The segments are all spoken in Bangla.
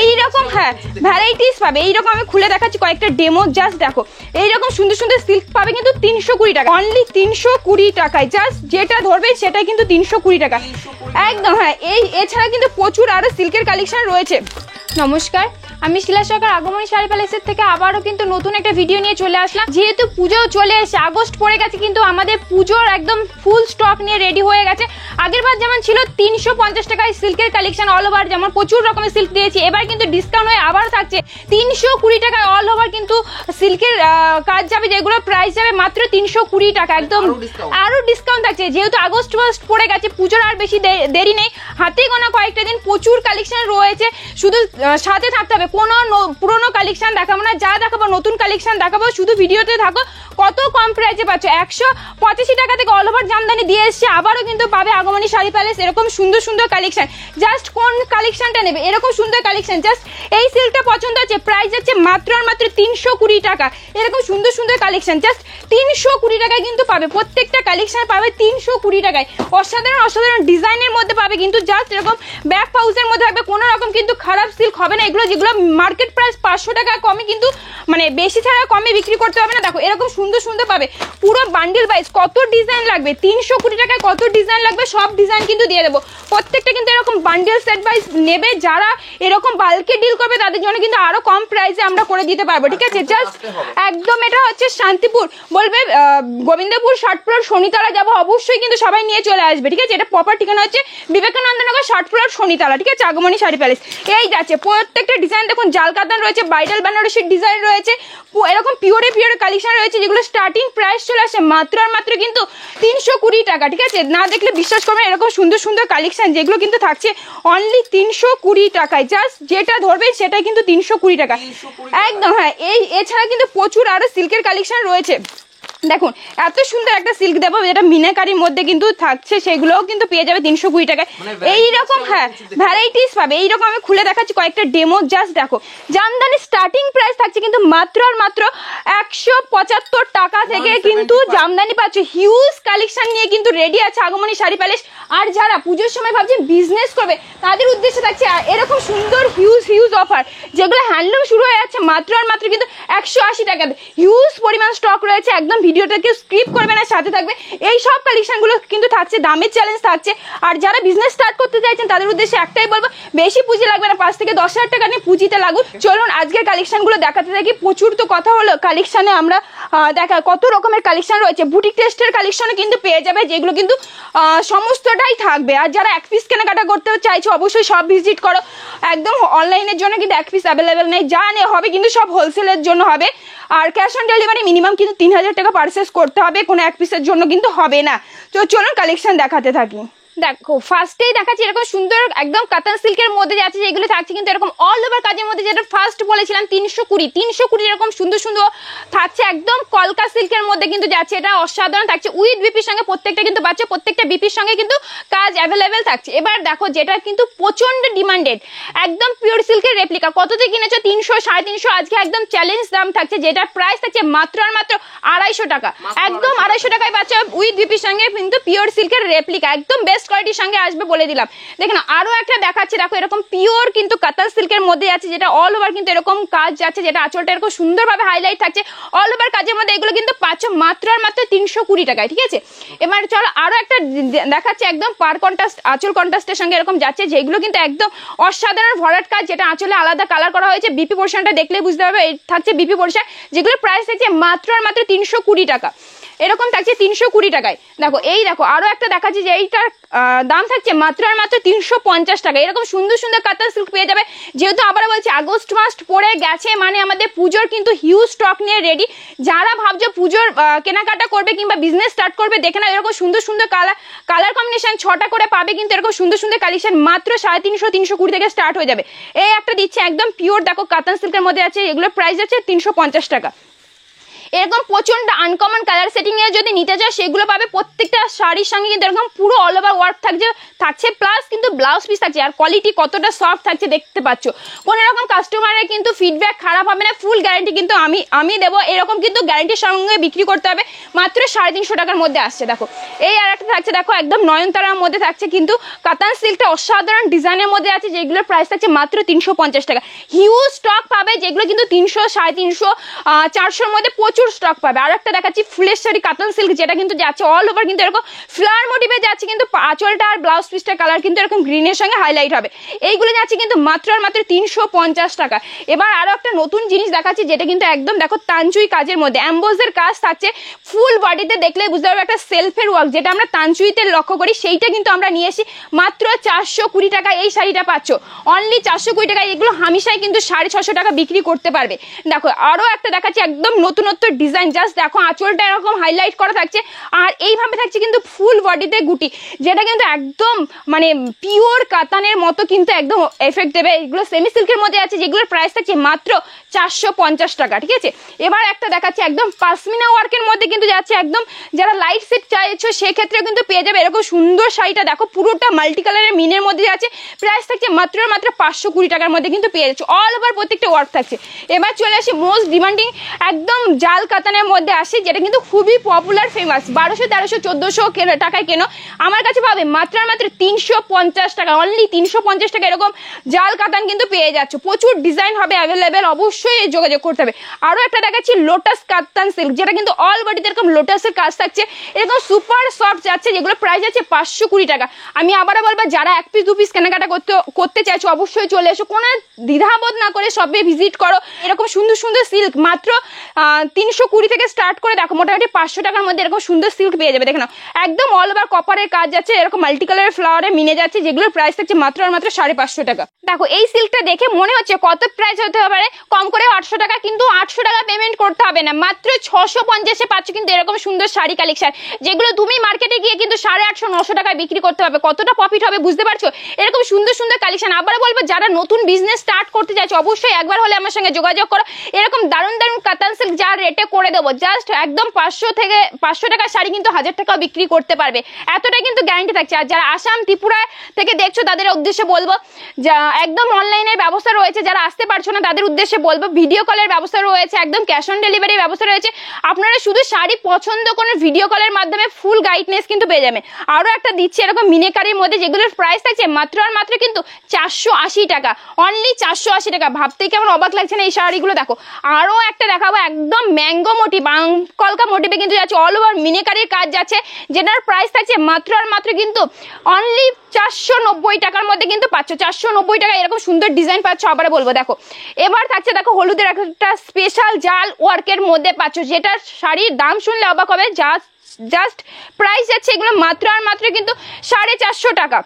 এইরকম হ্যাঁ ভ্যারাইটিস পাবে। এইরকম আমি খুলে দেখাচ্ছি কয়েকটা ডেমো, জাস্ট দেখো এইরকম সুন্দর সুন্দর সিল্ক পাবে কিন্তু 320 টাকা, অনলি 320 টাকায়। জাস্ট যেটা ধরবে সেটাই কিন্তু 320 টাকা একদম। হ্যাঁ এছাড়া কিন্তু প্রচুর আরো সিল্কের কালেকশন রয়েছে। নমস্কার, আমি শিলা সরকার আগমনী শাড়ি প্যালেসের থেকে আবারও কিন্তু নতুন একটা ভিডিও নিয়ে চলে আসলাম। যেহেতু পুজো চলে এসেছে, আগস্ট পড়ে গেছে, কিন্তু আমাদের পুজোর একদম ফুল স্টক নিয়ে রেডি হয়ে গেছে। আগের বার যেমন ছিল 350 টাকায় সিল্কের কালেকশন অল ওভার, যেমন প্রচুর রকমের সিল্ক দিয়েছি, এবার কিন্তু ডিসকাউন্ট হয়ে আবার থাকছে 320 টাকায় অল ওভার কিন্তু সিল্কের কাজ যাবে, যেগুলো প্রাইস যাবে মাত্র 320 টাকা একদম। আরো ডিসকাউন্ট থাকছে, যেহেতু আগস্ট ফার্স্ট পড়ে গেছে, পুজোর আর বেশি দেরি নেই, হাতে গোনা কয়েকটা দিন, প্রচুর কালেকশন রয়েছে। শুধু সাথে থাকতে হবে, কোনো পুরোনো কালেকশন দেখাবো না, যা দেখাবো নতুন কালেকশন দেখাবো, শুধু ভিডিওতে থাকো। কত কম প্রাইসে পাচ্ছ, 185 টাকা থেকে অল ওভার জামদানি দিয়ে এসছে। আবারও কিন্তু পাবে আগমনী শাড়ি প্যালেস এরকম সুন্দর সুন্দর কালেকশন। জাস্ট কোন কালেকশনটা নেবে, এরকম সুন্দর কালেকশন, জাস্ট এই সিল্কটা পছন্দ হচ্ছে, প্রাইস যাচ্ছে মাত্র আর মাত্র 320 টাকা। এরকম সুন্দর সুন্দর কালেকশন জাস্ট 320 টাকায় কিন্তু পাবে, প্রত্যেকটা কালেকশন পাবে 320 টাকায়। অসাধারণ অসাধারণ ডিজাইনের মধ্যে পাবে কিন্তু, জাস্ট এরকম ব্যাক পাউচের মধ্যে থাকবে, কোনো রকম কিন্তু খারাপ সিল্ক হবে না। এগুলো যেগুলো মার্কেট প্রাইস 500 টাকা কমে, কিন্তু মানে বেশি ছাড়া কমে বিক্রি করতে হবে না। দেখো এরকম সুন্দর সুন্দর পাবে, পুরো বান্ডিল ওয়াইজ কত ডিজাইন লাগবে, 320 টাকায় কত ডিজাইন লাগবে সব ডিজাইন কিন্তু দিয়ে দেবো। প্রত্যেকটা কিন্তু এরকম বান্ডিল সেট ওয়াইজ নেবে, যারা এরকম বাল্কে ডিল করবে তাদের জন্য কিন্তু আরো কম প্রাইসে আমরা করে দিতে পারবো, ঠিক আছে। জাস্ট একদম এটা হচ্ছে শান্তিপুর, বলবে গোবিন্দপুর শার্ট ফ্লোর শনিতলা যাবো, অবশ্যই কিন্তু সবাই নিয়ে চলে আসবে, ঠিক আছে। এটা প্রপার ঠিকানা হচ্ছে বিবেকানন্দ নগর শার্ট ফ্লোর শনিতলা, ঠিক আছে, আগমনী শাড়ি প্যালেস। এই যাচ্ছে প্রত্যেকটা ডিজাইন দেখুন, জাল কাতান রয়েছে, ব্রাইডাল বেনারসির ডিজাইন রয়েছে, এরকম পিওরে কালেকশন রয়েছে, যেগুলো স্টার্টিং প্রাইস চলে আসে মাত্র আর মাত্র কিন্তু 320 টাকা, ঠিক আছে। না দেখলে বিশ্বাস করবেন, এরকম সুন্দর সুন্দর কালেকশন যেগুলো কিন্তু থাকছে অনলি 320 টাকায়। জাস্ট যেটা ধরবে সেটাই কিন্তু 320 টাকা একদম। হ্যাঁ এছাড়া কিন্তু প্রচুর আরো সিল্কের কালেকশন রয়েছে। দেখুন এত সুন্দর একটা সিল্ক দেবো, যেটা মিনাকারির মধ্যে কিন্তু থাকছে, সেগুলোও কিন্তু পেয়ে যাবে 320 টাকায়। এইরকম হ্যাঁ ভ্যারাইটিস পাবে। এইরকম আমি খুলে দেখাচ্ছি কয়েকটা ডেমো, জাস্ট দেখো জামদানি স্টার্টিং প্রাইস থাকছে কিন্তু মাত্র আর মাত্র 175 টাকা থেকে কিন্তু জামদানি পাচ্ছ। হিউজ কালেকশন নিয়ে কিন্তু রেডি আছে আগমনী শাড়ি প্যালেস। আর যারা পুজোর সময় ভাবছেন বিজনেস করবে, তাদের উদ্দেশ্যে থাকছে এরকম সুন্দর হিউজ অফার, যেগুলো হ্যান্ডলুম শুরু হয়ে যাচ্ছে মাত্র আর মাত্র কিন্তু 180 টাকাতে। হিউজ পরিমাণ স্টক রয়েছে, একদম ভিডিওটাকে স্কিপ করবে না, সাথে থাকবে। এই সব কালেকশনগুলো কিন্তু থাকছে, দামের চ্যালেঞ্জ থাকছে। আর যারা বিজনেস স্টার্ট করতে চাইছেন তাদের উদ্দেশ্যে একটাই বলবো, বেশি পুঁজি লাগবে না, 5 থেকে 10 হাজার টাকা নিয়ে পুঁজিতে লাগুন। চলুন আজকের কালেকশনগুলো দেখাতে থাকি। প্রচুর তো কথা হলো, কালেকশনে আমরা দেখা কত রকমের কালেকশন রয়েছে। বুটিক টেস্টের কালেকশনে কিন্তু পেয়ে যাবে, যেগুলো কিন্তু সমস্তটাই থাকবে। আর যারা এক পিস কেনাকাটা করতে চাইছো অবশ্যই সব ভিজিট করো। একদম অনলাইনের জন্য কিন্তু এক পিস অ্যাভেলেবেল নেই, যা হবে কিন্তু সব হোলসেলের জন্য হবে। আর ক্যাশ অন ডেলিভারি মিনিমাম কিন্তু 3000 টাকা পারচেস করতে হবে, কোনো এক পিসের জন্য কিন্তু হবে না। তো চলুন কালেকশন দেখাতে থাকি। দেখো ফার্স্টেই দেখাচ্ছি এরকম সুন্দর একদম কাতান সিল্কের মধ্যে যাচ্ছে, যেগুলো থাকছে কিন্তু এরকম অল ওভার কাজের মধ্যে, যেটা ফার্স্ট বলেছিলাম 320 এরকম সুন্দর সুন্দর থাকছে, একদম কলকা সিল্কের মধ্যে কিন্তু যাচ্ছে। এটা অসাধারণ থাকছে, উইথ বিপির সঙ্গে প্রত্যেকটা কিন্তু বাচ্চা, প্রত্যেকটা বিপির সঙ্গে কিন্তু কাজ অ্যাভেলেবেল থাকছে। এবার দেখো যেটা কিন্তু প্রচন্ড ডিমান্ডেড, একদম পিওর সিল্কের রেপ্লিকা, কততে কিনেছো 300 350, আজকে একদম চ্যালেঞ্জ দাম থাকছে, যেটার প্রাইস থাকছে মাত্র আর মাত্র 250 টাকা, একদম 250 টাকায় বাচ্চা, উইথ বিপির সঙ্গে কিন্তু পিওর সিল্কের রেপ্লিকা, একদম বেস্ট কোয়ালিটির সঙ্গে আসবে বলে দিলাম। দেখেন আরো একটা দেখাচ্ছি, দেখো এরকম পিওর কিন্তু কাতান সিল্কের মধ্যে আছে, যেটা অল ওভার কিন্তু এরকম কাজ যাচ্ছে, যেটা আঁচলটা এরকম সুন্দরভাবে হাইলাইট থাকছে অল ওভার কাজের মধ্যে। এগুলো কিন্তু পাচ্ছ মাত্র আর মাত্র 320 টাকায়, ঠিক আছে। এবার চলো আরো একটা দেখাচ্ছি, একদম পার কন্ট্রাস্ট আঁচল কন্ট্রাস্টের সঙ্গে এরকম যাচ্ছে, যেগুলো কিন্তু একদম অসাধারণ ভরাট কাজ, যেটা আঁচলে আলাদা কালার করা হয়েছে। বিপি পোর্শনটা দেখলে বুঝতে পারবে, থাকছে বিপি পোর্শন, যেগুলো প্রাইস থাকছে মাত্র আর মাত্র 320 টাকা, এরকম থাকছে 320 টাকায়। দেখো এই দেখো আরো একটা দেখাচ্ছি, যে এইটার দাম থাকছে মাত্র আর মাত্র 350 টাকা। এরকম সুন্দর সুন্দর কাতান সিল্ক পেয়ে যাবে। যেহেতু আবার বলছি আগস্ট মাস পড়ে গেছে, মানে আমাদের পুজোর কিন্তু হিউজ স্টক নিয়ে রেডি। যারা ভাবছো পুজোর কেনাকাটা করবে কিংবা বিজনেস স্টার্ট করবে, দেখে না এরকম সুন্দর সুন্দর কালার কম্বিনেশন 6টা করে পাবে, কিন্তু এরকম সুন্দর সুন্দর কালেকশন মাত্র 350 320 থেকে স্টার্ট হয়ে যাবে। এই একটা দিচ্ছে একদম পিওর দেখো কাতান সিল্কের মধ্যে আছে, এগুলোর প্রাইস আছে 350 টাকা। এরকম প্রচন্ড আনকমন কালার সেটিং এর যদি নিতে চাও সেগুলো পাবে। প্রত্যেকটা শাড়ির সঙ্গে কিন্তু এরকম পুরো অল ওভার ওয়ার্ক থাকছে প্লাস কিন্তু ব্লাউজ পিস থাকছে। আর কোয়ালিটি কতটা সফট থাকছে দেখতে পাচ্ছ। কোন রকম কাস্টমারের কিন্তু ফিডব্যাক খারাপ হবে না, ফুল গ্যারান্টি কিন্তু আমি দেবো। এরকম কিন্তু গ্যারান্টির সঙ্গে বিক্রি করতে হবে। মাত্র 350 টাকার মধ্যে আসছে। দেখো এই আর একটা থাকছে, দেখো একদম নয়নতারার মধ্যে থাকছে, কিন্তু কাতান সিল্কটা অসাধারণ ডিজাইনের মধ্যে আছে, যেগুলোর প্রাইস থাকছে মাত্র 350 টাকা। হিউজ স্টক পাবে, যেগুলো কিন্তু 300, 350, 400-র মধ্যে প্রচুর স্টক পাবে। আর একটা দেখাচ্ছি ফুলের শাড়ি কাতান সিল্ক, যেটা কিন্তু যাচ্ছে অল ওভার কিন্তু এরকম ফ্লাওয়ার মোটিভে যাচ্ছে, কিন্তু আঁচলটা আর ব্লাউজ পিসটার কালার কিন্তু এরকম গ্রিনের সঙ্গে হাইলাইট হবে। এইগুলো যাচ্ছে কিন্তু মাত্র 350 টাকা। এবার আরো একটা নতুন জিনিস দেখাচ্ছি, যেটা কিন্তু একদম দেখো তানচুই কাজের মধ্যে এমবোজের কাজ থাকছে। ফুল বডিতে দেখলে বুঝতে পারবে একটা সেলফের ওয়ার্ক, যেটা আমরা তানচুইতে লক্ষ্য করি, সেইটা কিন্তু আমরা নিয়ে এসি মাত্র 420 টাকা। এই শাড়িটা পাচ্ছ অনলি 420 টাকা। এগুলো হামেশাই কিন্তু 650 টাকা বিক্রি করতে পারবে। দেখো আরো একটা দেখাচ্ছি একদম নতুনত্ব ডিজাইন, জাস্ট দেখো আঁচলটা এরকম হাইলাইট করা থাকছে, আর এইভাবে থাকছে কিন্তু ফুল বডিতে গুটি, যেটা কিন্তু একদম মানে পিওর কাতানের মতো কিন্তু একদম এফেক্ট দেবে। এগুলো সেমি সিল্কের মধ্যে আছে, যেগুলোর প্রাইস থাকছে মাত্র 450 টাকা। ঠিক আছে, এবার একটা দেখাচ্ছি একদম পাশমিনা ওয়ার্কের মধ্যে কিন্তু যাচ্ছে, একদম যারা লাইট সেট চাইছো সেক্ষেত্রে কিন্তু পেয়ে যাবে এরকম সুন্দর শাড়িটা। দেখো পুরোটা মাল্টি কালারের মিনের মধ্যে যাচ্ছে, প্রাইস থাকছে মাত্র 520 টাকার মধ্যে কিন্তু পেয়ে যাচ্ছে। অল ওভার প্রত্যেকটা ওয়ার্ক থাকছে। এবার চলে আসি মোস্ট ডিমান্ডিং একদম জাল কাতানের মধ্যে আসে, যেটা কিন্তু খুবই পপুলার ফেমাস। 1200, 1300, 1400 টাকায় কেন, আমার কাছে পাবে মাত্র 350 টাকা। অনলি 350 টাকা এরকম জাল কাতান কিন্তু পেয়ে যাচ্ছে। প্রচুর ডিজাইন হবে অ্যাভেলেবেল, অবশ্যই যোগাযোগ করতে হবে। আরো একটা দেখাচ্ছি লোটাস কাতান সিল্ক, যেটা কিন্তু অল বডিতে এরকম লোটাসের কাজ থাকছে, এরকম সুপার সফট যাচ্ছে, যেগুলো প্রাইস আছে 520 টাকা। আমি আবারও বলবো, যারা 1 পিস 2 পিস কেনাকাটা করতে চাইছো অবশ্যই চলে এসো, কোনো দ্বিধাবোধ না করে সবে ভিজিট করো। এরকম সুন্দর সুন্দর সিল্ক মাত্র 320 থেকে স্টার্ট করে দেখো মোটামুটি 500 টাকার মধ্যে এরকম সুন্দর সিল্ক পেয়ে যাবে। দেখো একদম অল ওভার কপারের কাজ যাচ্ছে, এরকম মাল্টি কালারের ফ্লাওয়ারে মিনে যাচ্ছে, যেগুলোর প্রাইস থাকছে মাত্র 550 টাকা। দেখো এই সিল্কটা দেখে মনে হচ্ছে কত প্রাইস হতে পারে, কম করে 800 টাকা, কিন্তু 800 টাকা পেমেন্ট করতে হবে না, মাত্র 650-এ পাচ্ছ কিন্তু এরকম সুন্দর শাড়ি কালেকশন, যেগুলো তুমি মার্কেটে গিয়ে কিন্তু 850, 900 টাকায় বিক্রি করতে হবে। কতটা প্রফিট হবে বুঝতে পারছো? এরকম সুন্দর সুন্দর কালেকশন। আবার বলবো, যারা নতুন বিজনেস স্টার্ট করতে চাইছো অবশ্যই একবার হলে আমার সঙ্গে যোগাযোগ করো। এরকম দারুণ দারুণ কাতান সিল্ক যা রেটে করে দেবো, জাস্ট একদম 500 টাকার শাড়ি কিন্তু 1000 টাকাও বিক্রি করতে পারবে, এতটা কিন্তু গ্যারান্টি থাকছে। আর যারা আসাম ত্রিপুরা থেকে দেখছো তাদের উদ্দেশ্যে বলবো, যা একদম অনলাইনের ব্যবস্থা রয়েছে, যারা আসতে পারছো না তাদের উদ্দেশ্যে বলবো ভিডিও কলের ব্যবস্থা রয়েছে, একদম ক্যাশ অন ডেলিভারি ব্যবস্থা রয়েছে। আপনারা শুধু শাড়ি পছন্দ করে ভিডিও কলের মাধ্যমে ফুল গাইডনেস কিন্তু পেয়ে যাবেন। আরো একটা দিচ্ছি এরকম মিনেকারির মধ্যে, যেগুলোর প্রাইস থাকছে মাত্র আর মাত্র কিন্তু 480 টাকা। অনলি 480 টাকা। ভাবতেই কেমন অবাক লাগছে না এই শাড়িগুলো। দেখো আরো একটা দেখাবো, একদম ম্যাঙ্গো মোটিভ, কলকা মোটিভে কিন্তু যাচ্ছে, অল ওভার মিনেকারির কাজ যাচ্ছে, যেটার প্রাইস থাকছে মাত্র আর মাত্র কিন্তু অনলি 490 টাকার মধ্যে কিন্তু পাচ্ছ। 490 টাকা এরকম সুন্দর ডিজাইন পাচ্ছ। আবার বলবো দেখো এবার থাকছে, দেখো হলুদের একটা স্পেশাল জাল ওয়ার্কের মধ্যে পাচ্ছ, যেটা শাড়ির দাম শুনলে অবাক হবে। জাস্ট প্রাইস যাচ্ছে এগুলো মাত্র আর মাত্র কিন্তু 450 টাকা।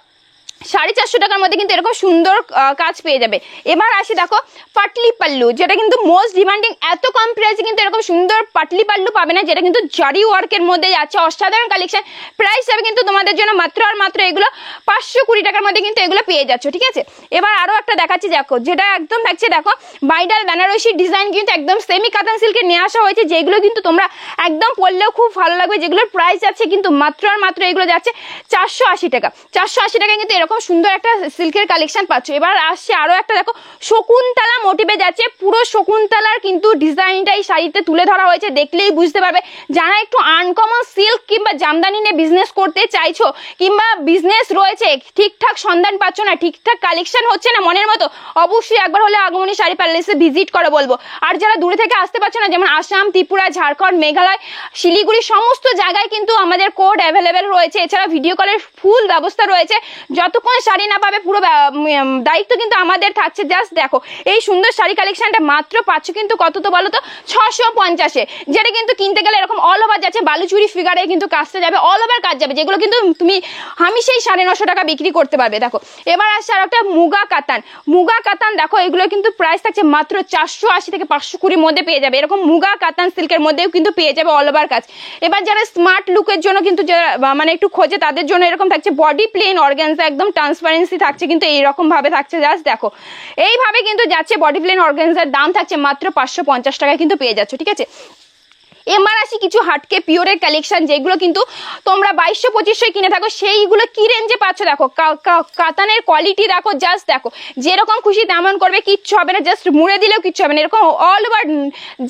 450 টাকার মধ্যে কিন্তু এরকম সুন্দর কাজ পেয়ে যাবে। এবার আসি দেখো পাটলি পাল্লু, যেটা কিন্তু মোস্ট ডিমান্ডিং। এত কম প্রাইসে কিন্তু এরকম সুন্দর পাটলি পাল্লু পাবে না, যেটা কিন্তু জারি ওয়ার্কের মধ্যে যাচ্ছে, অসাধারণ কালেকশন। প্রাইস হবে কিন্তু তোমাদের জন্য মাত্র আর মাত্র এগুলো 520 টাকার মধ্যে কিন্তু এগুলো পেয়ে যাচ্ছ। ঠিক আছে, এবার আরো একটা দেখাচ্ছি, দেখো যেটা একদম থাকছে, দেখো বাইডাল বেনারসি ডিজাইন কিন্তু একদম সেমি কাতান সিল্কে নিয়ে আসা হয়েছে, যেগুলো কিন্তু তোমরা একদম পরলেও খুব ভালো লাগবে, যেগুলোর প্রাইস যাচ্ছে কিন্তু মাত্র আর মাত্র এগুলো যাচ্ছে 480 টাকা। 480 টাকায় কিন্তু এরকম সুন্দর একটা সিল্কের কালেকশন পাচ্ছ। এবার আসছে আরো একটা, দেখো শকুন্তলা মোটিভে যাচ্ছে, পুরো শকুন্তলার কিন্তু ডিজাইনটা এই শাড়িতে তুলে ধরা হয়েছে, দেখলেই বুঝতে পারবে। যারা একটু আনকমন সিল্ক কিংবা জামদানি নিয়ে বিজনেস করতে চাইছো, কিংবা বিজনেস রয়েছে ঠিকঠাক সন্ধান পাচ্ছ না, ঠিকঠাক কালেকশন হচ্ছে না মনের মতো, অবশ্যই একবার হলে আগমনী শাড়ি প্যালেসে ভিজিট করে বলবো। আর যারা দূরে থেকে আসতে পারছো না, যেমন আসাম, ত্রিপুরা, ঝাড়খণ্ড, মেঘালয়, শিলিগুড়ি, সমস্ত জায়গায় কিন্তু আমাদের কোড অ্যাভেলেবেল রয়েছে। এছাড়া ভিডিও কলের ফুল ব্যবস্থা রয়েছে। যতক্ষণ শাড়ি না পাবে পুরো দায়িত্ব কিন্তু আমাদের থাকছে। জাস্ট দেখো এই সুন্দর শাড়ি কালেকশনটা মাত্র পাচ্ছ কিন্তু কত তো বলো তো, 650-এ, যেটা কিন্তু কিনতে গেলে এরকম অল ওভার যাচ্ছে, বালুচুরি ফিগারে কিন্তু কাজটা যাবে, অল ওভার কাজ যাবে, যেগুলো কিন্তু তুমি হামেশাই 950 টাকা বিক্রি করতে পারবে। দেখো এবার আসছে আর একটা মুগা কাতান। মুগা কাতান দেখো এগুলো কিন্তু প্রাইস থাকছে মাত্র 480 থেকে 520 মধ্যে পেয়ে যাবে। এরকম মুগা কাতান সিল্কের মধ্যেও কিন্তু পেয়ে যাবে অল ওভার কাজ। এবার যারা স্মার্ট লুকের জন্য কিন্তু মানে একটু খোঁজে, তাদের জন্য এরকম থাকছে বডি প্লেন অর্গানজা, একদম ট্রান্সপারেন্সি থাকছে কিন্তু এইরকম ভাবে থাকছে। জাস্ট দেখো এইভাবে কিন্তু যাচ্ছে বডি প্লেন অর্গানজার, দাম থাকছে মাত্র 550 টাকায় কিন্তু পেয়ে যাচ্ছ। ঠিক আছে, এবার আসি কিছু হাটকে পিওরের কালেকশন, যেগুলো কিন্তু তোমরা 2200-2500 কিনে থাকো, সেইগুলো কি রেঞ্জে পাচ্ছ দেখো। কাতানের কোয়ালিটি দেখো, জাস্ট দেখো, যেরকম খুশি তেমন করবে, কিচ্ছু হবে না, জাস্ট মুড়ে দিলেও কিচ্ছু হবে না। এরকম অল ওভার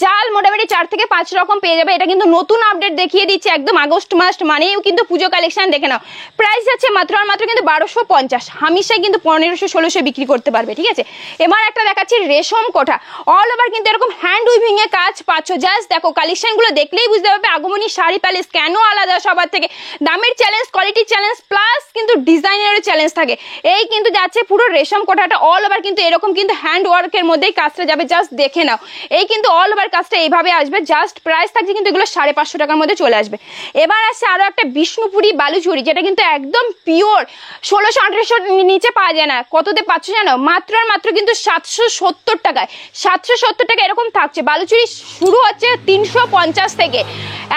জাল মোটামুটি 4 থেকে 5 রকম পেয়ে যাবে। এটা কিন্তু নতুন আপডেট দেখিয়ে দিচ্ছে, একদম আগস্ট মাস মানেই কিন্তু পুজো কালেকশন। দেখে নাও, প্রাইস আছে মাত্র আর মাত্র কিন্তু 1250। হামেশাই কিন্তু 1500-1600 বিক্রি করতে পারবে, ঠিক আছে। এবার একটা দেখাচ্ছি রেশম কোঠা, অল ওভার কিন্তু এরকম হ্যান্ড উইভিং এ কাজ পাচ্ছ। জাস্ট দেখো, কালেকশন গুলো দেখলেই বুঝতে পারবে আগমনী শাড়ি প্যালেস কেন আলাদা সবার থেকে। দামের চ্যালেঞ্জ, কোয়ালিটির চ্যালেঞ্জ, প্লাস কিন্তু ডিজাইনেরও চ্যালেঞ্জ থাকে। এই কিন্তু যাচ্ছে পুরো রেশম কোঠাটা, অল ওভার কিন্তু এরকম কিন্তু হ্যান্ড ওয়ার্কের মধ্যেই কাজটা যাবে। জাস্ট দেখে নাও, এই কিন্তু অল ওভার কাজটা এইভাবে আসবে। জাস্ট প্রাইস থাকছে কিন্তু এগুলো 550 টাকার মধ্যে চলে আসবে। এবার আসছে আরো একটা বিষ্ণুপুরি বালুচুরি, যেটা কিন্তু একদম পিওর 1600-1800 নিচে পাওয়া যায় না। কততে পাচ্ছ জানো? মাত্র আর মাত্র কিন্তু 770 টাকায়। 770 টাকা এরকম থাকছে। বালুচুরি শুরু হচ্ছে 350 থেকে।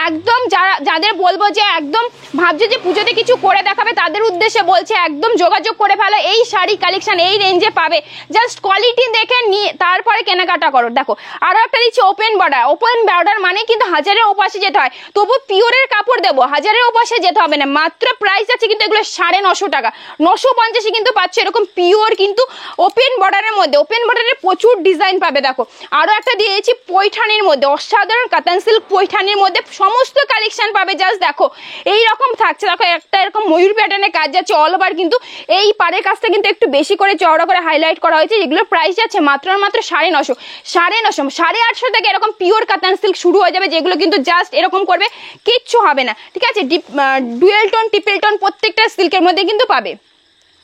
একদম যাদের বলবো যে একদম ভাবছে যে পুজোতে কিছু করে দেখাবে, তাদের উদ্দেশ্যে বলছে একদম যোগাযোগ করে ফেলো, এই শাড়ি কালেকশন এই রেঞ্জে পাবে। জাস্ট কোয়ালিটি দেখে নিয়ে তারপরে কেনাকাটা করো। দেখো, আরো একটা দিচ্ছি ওপেন বর্ডার। ওপেন বর্ডার মানে কিন্তু হাজারের ওপাশে যেতে হয়, তবু পিওরের কাপড় দেবো, হাজারের ওপাশে যেতে হবে না। মাত্র প্রাইস আছে কিন্তু এগুলো 950 টাকা। 950 কিন্তু পাচ্ছ এরকম পিওর কিন্তু ওপেন বর্ডারের মধ্যে। ওপেন বর্ডারের প্রচুর ডিজাইন পাবে। দেখো, আরো একটা দিয়েছি পৈঠানির মধ্যে, অসাধারণ কাতান সিল্ক পৈঠানির মধ্যে সমস্ত কালেকশন পাবে। জাস্ট দেখো, এইরকম থাকছে। দেখো, একটা এরকম ময়ূর প্যাটার্নের কাজ যাচ্ছে অল ওভার, কিন্তু এই পাড়ের কাজটা কিন্তু একটু বেশি করে চওড়া করে হাইলাইট করা হয়েছে। যেগুলোর প্রাইস যাচ্ছে মাত্র আর মাত্র 950, 950, 850 থেকে এরকম পিওর কাতান সিল্ক শুরু হয়ে যাবে, যেগুলো কিন্তু জাস্ট এরকম করবে, কিচ্ছু হবে না, ঠিক আছে। ডুয়েল টোন, ট্রিপল টোন প্রত্যেকটা সিল্কের মধ্যে কিন্তু পাবে।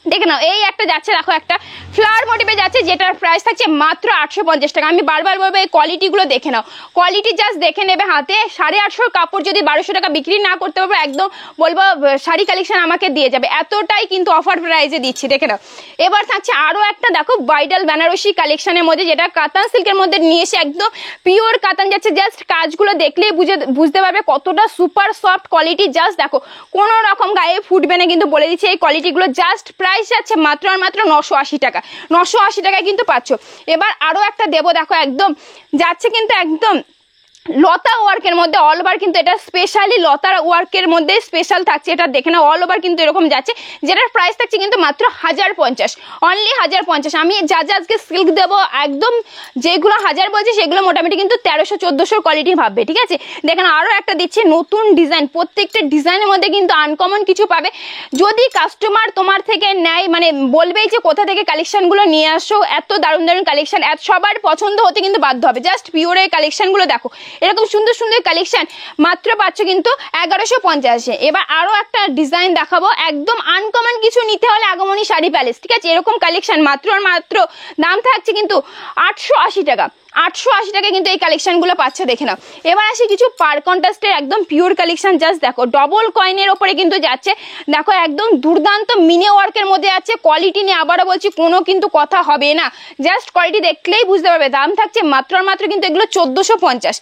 দেখে নাও, এই একটা যাচ্ছে, দেখো একটা ফ্লাওয়ার মোটিভে যাচ্ছে, যেটার প্রাইস থাকছে মাত্র 850 টাকা। আমি বারবার বলবো এই কোয়ালিটিগুলো দেখে নাও, কোয়ালিটি জাস্ট দেখে নেবে হাতে। 850 কাপড় যদি 1200 টাকা বিক্রি না করতে পারবো, একদম বলবো শাড়ি কালেকশন আমাকে দিয়ে যাবে, এতটাই কিন্তু অফার প্রাইসে দিচ্ছি। দেখে নাও, এবার থাকছে আরো একটা, দেখো ব্রাইডাল বেনারসি কালেকশনের মধ্যে, যেটা কাতান সিল্কের মধ্যে নিয়ে এসে একদম পিওর কাতান যাচ্ছে। জাস্ট কাজগুলো দেখলেই বুঝতে পারবে কতটা সুপার সফট কোয়ালিটি। জাস্ট দেখো, কোনো রকম গায়ে ফুটবে না, কিন্তু বলে দিচ্ছি এই কোয়ালিটিগুলো। জাস্ট প্রাইস যাচ্ছে মাত্র আর মাত্র 980 টাকা। 980 টাকায় কিন্তু পাচ্ছ। এবার আরো একটা দেবো, দেখো একদম যাচ্ছে কিন্তু একদম লতা ওয়ার্কের মধ্যে, অল ওভার কিন্তু এটা স্পেশালি লতা ওয়ার্কের মধ্যে স্পেশাল থাকছে। এটা দেখে না, অল ওভার কিন্তু এরকম যাচ্ছে, যেটার প্রাইস থাকছে কিন্তু মাত্র 1050, অনলি 1050। আমি যা আজকে সিল্ক দেবো একদম যেগুলো 1000 বলছি, সেগুলো মোটামুটি কিন্তু 1300-1400 কোয়ালিটি ভাববে, ঠিক আছে। দেখেন, আরো একটা দিচ্ছি নতুন ডিজাইন, প্রত্যেকটা ডিজাইনের মধ্যে কিন্তু আনকমন কিছু পাবে। যদি কাস্টমার তোমার থেকে নেয়, মানে বলবেই যে কোথা থেকে কালেকশনগুলো নিয়ে আসো, এত দারুণ দারুণ কালেকশন, সবার পছন্দ হতে কিন্তু বাধ্য হবে। জাস্ট পিওরের কালেকশনগুলো দেখো, এরকম সুন্দর সুন্দর কালেকশন মাত্র পাচ্ছ কিন্তু 1150। এবার আরো একটা ডিজাইন দেখাবো, একদম আনকমন কিছু নিতে হলে আগমনী শাড়ি প্যালেস, ঠিক আছে। এরকম কালেকশন মাত্র আর মাত্র দাম থাকছে কিন্তু 880 টাকা। 880 টাকা কিন্তু এই কালেকশন গুলো পাচ্ছে, দেখে নাও। এবার আসি কিছু পার কন্ট্রাস্টের একদম পিওর কালেকশন। জাস্ট দেখো, ডবল কয়েনের ওপরে কিন্তু যাচ্ছে। দেখো, একদম দুর্দান্ত মিনে ওয়ার্কের মধ্যে যাচ্ছে। কোয়ালিটি নিয়ে আবারও বলছি, কোনো কিন্তু কথা হবে না, জাস্ট কোয়ালিটি দেখলেই বুঝতে পারবে। দাম থাকছে মাত্র আর মাত্র কিন্তু এগুলো 1450।